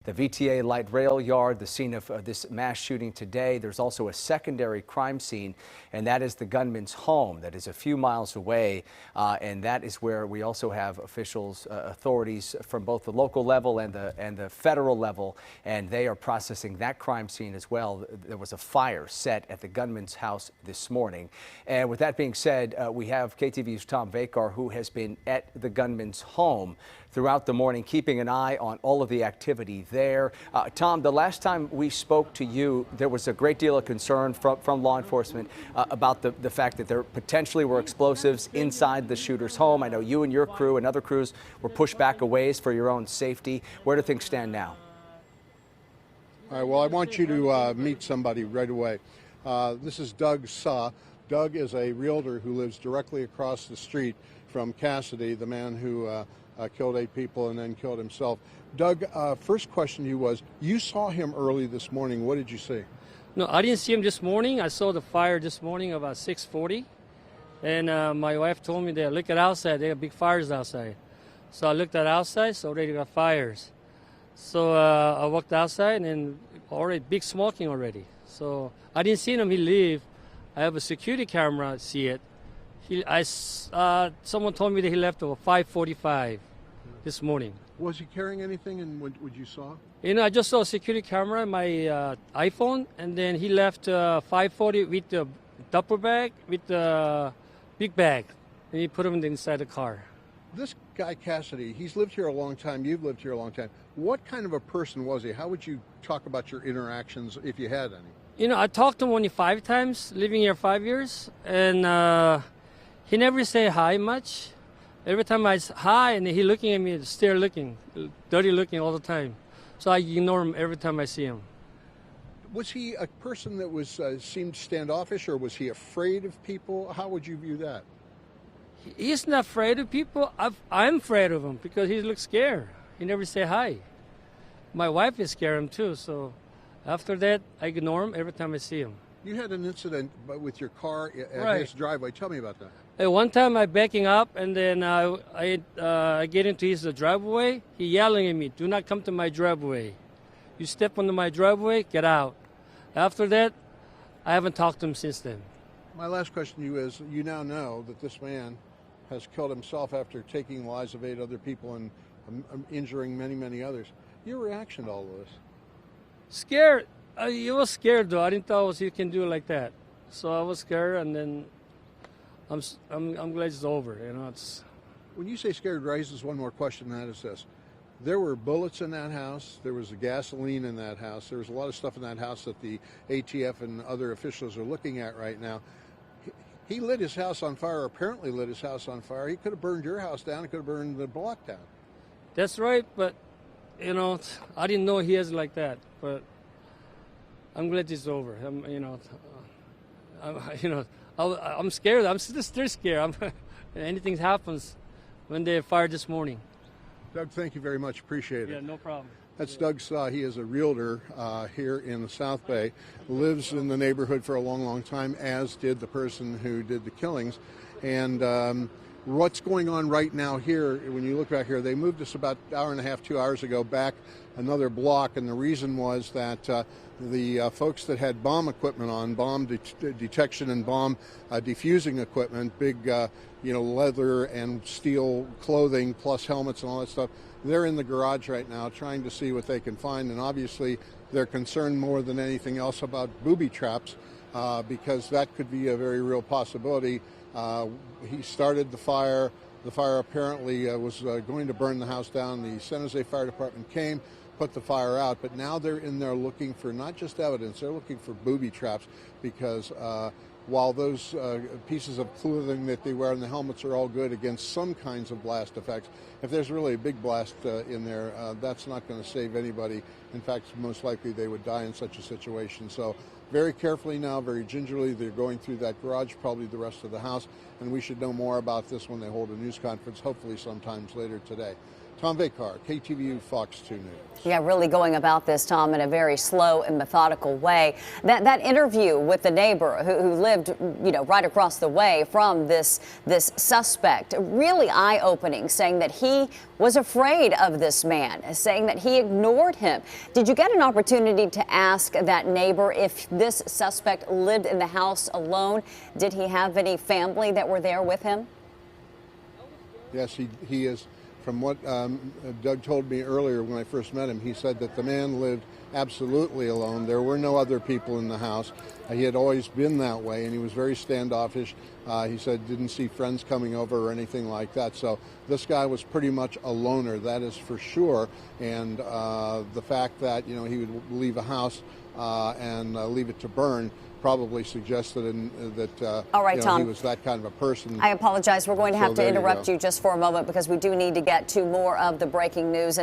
The VTA light rail yard, the scene of this mass shooting today. There's also a secondary crime scene, and that is the gunman's home that is a few miles away. And that is where we also have officials, authorities from both the local level and the federal level, and they are processing that crime scene as well. There was a fire set at the gunman's house this morning. And with that being said, we have KTVU's Tom Vakar, who has been at the gunman's home throughout the morning, keeping an eye on all of the activity there. Tom, the last time we spoke to you, there was a great deal of concern from law enforcement about the fact that there potentially were explosives inside the shooter's home. I know you and your crew and other crews were pushed back a ways for your own safety. Where do things stand now? All right, well, I want you to meet somebody right away. This is Doug Saw. Doug is a realtor who lives directly across the street from Cassidy, the man who killed 8 people and then killed himself. Doug, first question to you was, you saw him early this morning. What did you see? No, I didn't see him this morning. I saw the fire this morning about 6:40. And my wife told me that look at outside. There are big fires outside. So I looked at outside, so already got fires. So I walked outside and already big smoking already. So I didn't see him. He leave. I have a security camera, see it. Someone told me that he left at 5:45 this morning. Was he carrying anything, and what you saw? You know, I just saw a security camera, my iPhone, and then he left 5:40 with the duffel bag, with the big bag, and he put them inside the car. This guy, Cassidy, he's lived here a long time. You've lived here a long time. What kind of a person was he? How would you talk about your interactions, if you had any? You know, I talked to him only 5 times, living here 5 years, and he never say hi much. Every time I say hi, and he looking at me, stare looking, dirty looking all the time. So I ignore him every time I see him. Was he a person that was seemed standoffish, or was he afraid of people? How would you view that? He's not afraid of people. I'm afraid of him because he looks scared. He never say hi. My wife is scared of him too, so after that, I ignore him every time I see him. You had an incident with your car at Right. his driveway. Tell me about that. One time I backing up, and then I get into his driveway. He yelling at me, "Do not come to my driveway. You step onto my driveway, get out." After that, I haven't talked to him since then. My last question to you is, you now know that this man has killed himself after taking the lives of 8 other people and injuring many, many others. Your reaction to all of this? Scared. I was scared though. I didn't thought he can do it like that. So I was scared, and then I'm glad it's over. You know, it's. When you say scared, raises one more question, and that is this. There were bullets in that house. There was gasoline in that house. There was a lot of stuff in that house that the ATF and other officials are looking at right now. He lit his house on fire, apparently lit his house on fire. He could have burned your house down. He could have burned the block down. That's right, but, you know, I didn't know he is like that. But I'm glad it's over. I'm scared. I'm still scared. Anything happens when they fired this morning. Doug, thank you very much. Appreciate it. Yeah, no problem. That's Doug Saw. He is a realtor here in the South Bay, lives in the neighborhood for a long, long time, as did the person who did the killings. And what's going on right now here, when you look back here, they moved us about an hour and a half, 2 hours ago back another block, and the reason was that the folks that had bomb equipment on, bomb detection and bomb defusing equipment, big leather and steel clothing plus helmets and all that stuff, they're in the garage right now trying to see what they can find, and obviously they're concerned more than anything else about booby traps because that could be a very real possibility. He started the fire. The fire apparently was going to burn the house down. The San Jose Fire Department came, put the fire out, but now they're in there looking for not just evidence, they're looking for booby traps because while those pieces of clothing that they wear and the helmets are all good against some kinds of blast effects, if there's really a big blast in there, that's not going to save anybody. In fact, most likely they would die in such a situation. So very carefully now, very gingerly, they're going through that garage, probably the rest of the house, and we should know more about this when they hold a news conference, hopefully sometimes later today. Tom Vakar, KTVU, Fox 2 News. Yeah, really going about this, Tom, in a very slow and methodical way. That interview with the neighbor who lived, right across the way from this suspect, really eye-opening, saying that he was afraid of this man, saying that he ignored him. Did you get an opportunity to ask that neighbor if this suspect lived in the house alone? Did he have any family that were there with him? Yes, he is. From what Doug told me earlier when I first met him, he said that the man lived absolutely alone. There were no other people in the house. He had always been that way, and he was very standoffish. He said didn't see friends coming over or anything like that. So this guy was pretty much a loner, that is for sure. And the fact that he would leave a house and leave it to burn probably suggested that All right, Tom, he was that kind of a person. I apologize. We're going to have to interrupt you just for a moment because we do need to get to more of the breaking news.